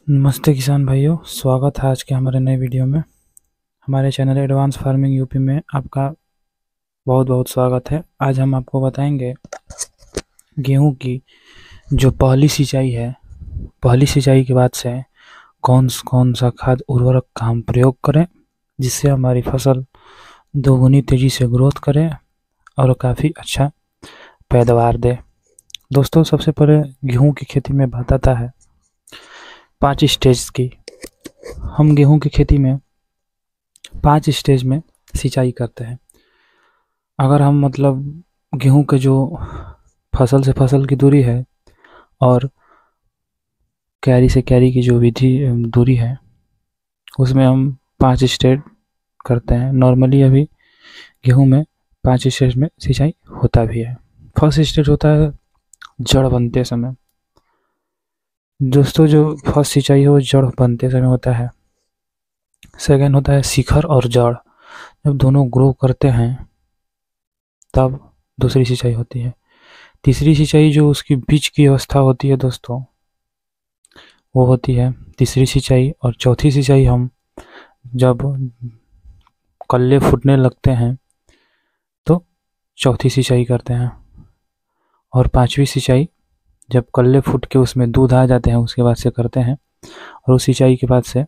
नमस्ते किसान भाइयों, स्वागत है आज के हमारे नए वीडियो में। हमारे चैनल एडवांस फार्मिंग यूपी में आपका बहुत बहुत स्वागत है। आज हम आपको बताएंगे गेहूं की जो पहली सिंचाई है, पहली सिंचाई के बाद से कौन कौन सा खाद उर्वरक का हम प्रयोग करें जिससे हमारी फसल दोगुनी तेज़ी से ग्रोथ करे और काफ़ी अच्छा पैदावार दे। दोस्तों, सबसे पहले गेहूँ की खेती में बात आता है 5 स्टेज की। हम गेहूं की खेती में 5 स्टेज में सिंचाई करते हैं। अगर हम गेहूं के जो फसल से फसल की दूरी है और क्यारी से क्यारी की जो विधि दूरी है उसमें हम 5 स्टेज करते हैं। नॉर्मली अभी गेहूं में 5 स्टेज में सिंचाई होता भी है। फर्स्ट स्टेज होता है जड़ बनते समय। दोस्तों, जो फर्स्ट सिंचाई है वो जड़ बनते समय होता है। सेकेंड होता है शिखर और जड़, जब दोनों ग्रो करते हैं तब दूसरी सिंचाई होती है। तीसरी सिंचाई जो उसकी बीच की अवस्था होती है दोस्तों, वो होती है तीसरी सिंचाई। और चौथी सिंचाई हम जब कल्ले फूटने लगते हैं तो चौथी सिंचाई करते हैं। और पांचवी सिंचाई जब कल्ले फूट के उसमें दूध आ जाते हैं उसके बाद से करते हैं। और उस सिंचाई के बाद से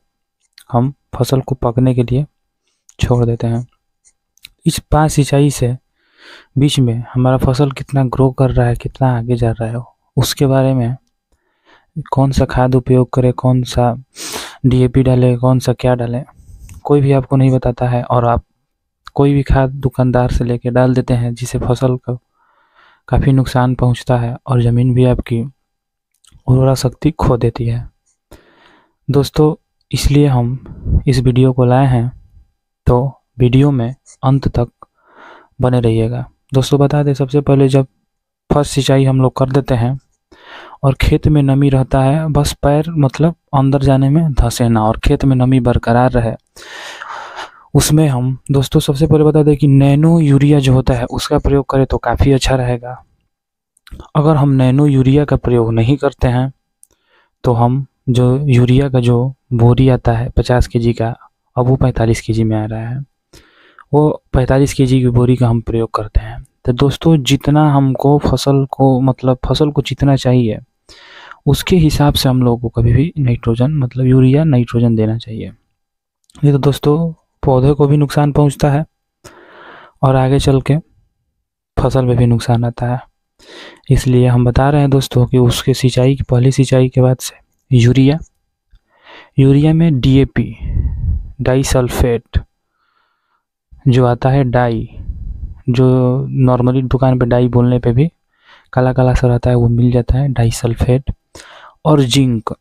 हम फसल को पकने के लिए छोड़ देते हैं। इस 5 सिंचाई से बीच में हमारा फसल कितना ग्रो कर रहा है, कितना आगे जा रहा है, उसके बारे में, कौन सा खाद उपयोग करें, कौन सा डीएपी डालें, कौन सा क्या डालें, कोई भी आपको नहीं बताता है। और आप कोई भी खाद दुकानदार से लेके डाल देते हैं जिससे फसल को काफ़ी नुकसान पहुंचता है और ज़मीन भी आपकी उर्वरा शक्ति खो देती है। दोस्तों, इसलिए हम इस वीडियो को लाए हैं, तो वीडियो में अंत तक बने रहिएगा। दोस्तों, बता दें सबसे पहले, जब फर्स्ट सिंचाई हम लोग कर देते हैं और खेत में नमी रहता है, बस पैर अंदर जाने में धंसे ना और खेत में नमी बरकरार रहे, उसमें हम दोस्तों सबसे पहले बता दें कि नैनो यूरिया जो होता है उसका प्रयोग करें तो काफ़ी अच्छा रहेगा। अगर हम नैनो यूरिया का प्रयोग नहीं करते हैं तो हम जो यूरिया का जो बोरी आता है 50 केजी का, अब वो 45 केजी में आ रहा है, वो 45 केजी की बोरी का हम प्रयोग करते हैं। तो दोस्तों, जितना हमको फसल को जितना चाहिए उसके हिसाब से हम लोगों को कभी भी नाइट्रोजन यूरिया नाइट्रोजन देना चाहिए। नहीं तो दोस्तों पौधे को भी नुकसान पहुंचता है और आगे चल के फसल में भी नुकसान आता है। इसलिए हम बता रहे हैं दोस्तों कि उसके सिंचाई की पहली सिंचाई के बाद से यूरिया में डीएपी, डाई सल्फेट जो आता है, डाई जो नॉर्मली दुकान पे डाई बोलने पे भी काला काला सा रहता है, वो मिल जाता है, डाई सल्फेट और जिंक,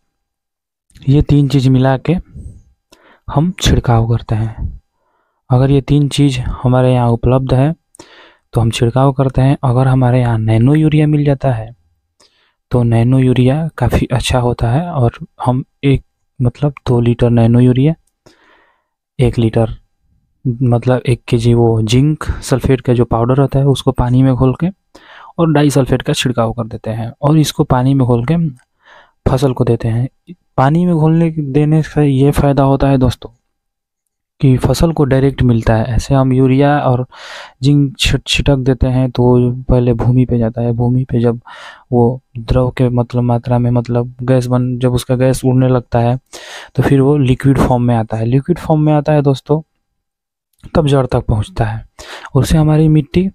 ये 3 चीज़ मिला के हम छिड़काव करते हैं। अगर ये 3 चीज़ हमारे यहाँ उपलब्ध है तो हम छिड़काव करते हैं। अगर हमारे यहाँ नैनो यूरिया मिल जाता है तो नैनो यूरिया काफ़ी अच्छा होता है और हम 2 litre nano urea, 1 litre 1 KG वो जिंक सल्फेट का जो पाउडर होता है उसको पानी में घोल के और डाई सल्फेट का छिड़काव कर देते हैं और इसको पानी में घोल के फसल को देते हैं। पानी में घोलने देने से ये फ़ायदा होता है दोस्तों कि फसल को डायरेक्ट मिलता है। ऐसे हम यूरिया और जिंक छिटक देते हैं तो पहले भूमि पे जाता है। भूमि पे जब वो द्रव के मात्रा में जब उसका गैस उड़ने लगता है तो फिर वो लिक्विड फॉर्म में आता है। लिक्विड फॉर्म में आता है दोस्तों तब जड़ तक पहुंचता है। उससे हमारी मिट्टी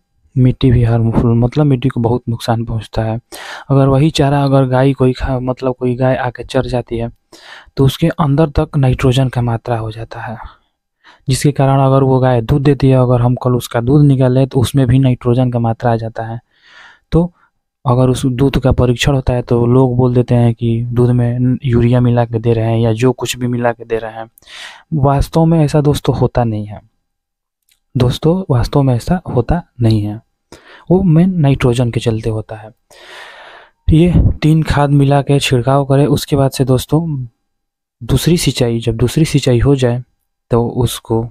भी हार्मफुल मिट्टी को बहुत नुकसान पहुंचता है। अगर वही चारा अगर गाय कोई गाय आके चर जाती है तो उसके अंदर तक नाइट्रोजन का मात्रा हो जाता है, जिसके कारण अगर वो गाय दूध देती है, अगर हम कल उसका दूध निकालें तो उसमें भी नाइट्रोजन का मात्रा आ जाता है। तो अगर उस दूध का परीक्षण होता है तो लोग बोल देते हैं कि दूध में यूरिया मिला के दे रहे हैं या जो कुछ भी मिला के दे रहे हैं। वास्तव में ऐसा दोस्तों होता नहीं है। वास्तव में ऐसा होता नहीं है, वो मेन नाइट्रोजन के चलते होता है। ये 3 खाद मिला के छिड़काव करें। उसके बाद से दोस्तों जब दूसरी सिंचाई हो जाए तो उसको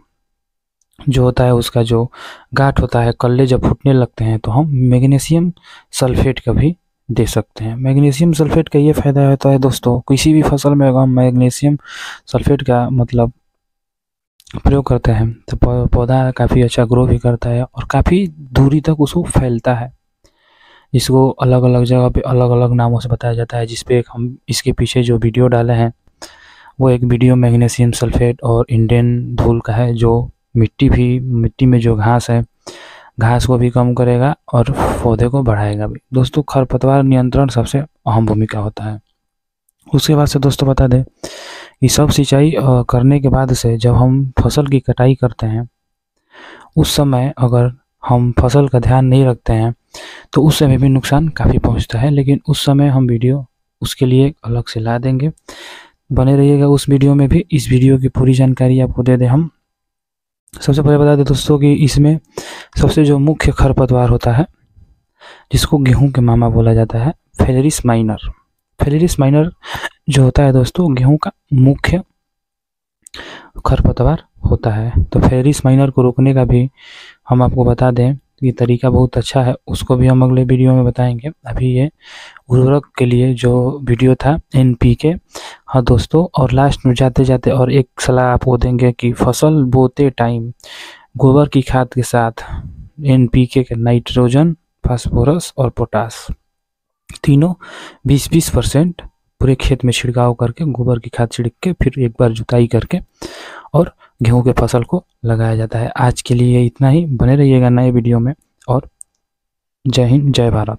जो होता है उसका जो गांठ होता है, कल्ले जब फूटने लगते हैं तो हम मैग्नीशियम सल्फेट का भी दे सकते हैं। मैग्नीशियम सल्फेट का ये फ़ायदा होता है दोस्तों, किसी भी फसल में अगर हम मैग्नीशियम सल्फेट का मतलब प्रयोग करते हैं तो पौधा काफ़ी अच्छा ग्रो भी करता है और काफ़ी दूरी तक उसको फैलता है। इसको अलग अलग जगह पे अलग अलग नामों से बताया जाता है, जिस पे हम इसके पीछे जो वीडियो डाले हैं वो एक वीडियो मैग्नीशियम सल्फेट और इंडियन धूल का है, जो मिट्टी में जो घास है, घास को भी कम करेगा और पौधे को बढ़ाएगा भी। दोस्तों खरपतवार नियंत्रण सबसे अहम भूमिका होता है। उसके बाद से दोस्तों बता दें कि सब सिंचाई करने के बाद से जब हम फसल की कटाई करते हैं, उस समय अगर हम फसल का ध्यान नहीं रखते हैं तो उस समय भी नुकसान काफ़ी पहुंचता है। लेकिन उस समय हम वीडियो उसके लिए अलग से ला देंगे, बने रहिएगा उस वीडियो में भी। इस वीडियो की पूरी जानकारी आपको दे दें हम। सबसे पहले बता दें दोस्तों कि इसमें सबसे जो मुख्य खरपतवार होता है, जिसको गेहूं के मामा बोला जाता है, फेलेरिस माइनर। फेलेरिस माइनर जो होता है दोस्तों गेहूं का मुख्य खरपतवार होता है। तो फेलेरिस माइनर को रोकने का भी हम आपको बता दें, ये तरीका बहुत अच्छा है, उसको भी हम अगले वीडियो में बताएंगे। अभी ये उर्वरक के लिए जो वीडियो था NPK। हाँ दोस्तों, और लास्ट में जाते जाते और एक सलाह आपको देंगे कि फसल बोते टाइम गोबर की खाद के साथ NPK के नाइट्रोजन, फास्फोरस और पोटास तीनों 20-20% पूरे खेत में छिड़काव करके, गोबर की खाद छिड़क के फिर एक बार जुताई करके और गेहूं के फसल को लगाया जाता है। आज के लिए इतना ही, बने रहिएगा नए वीडियो में और जय हिंद जय भारत।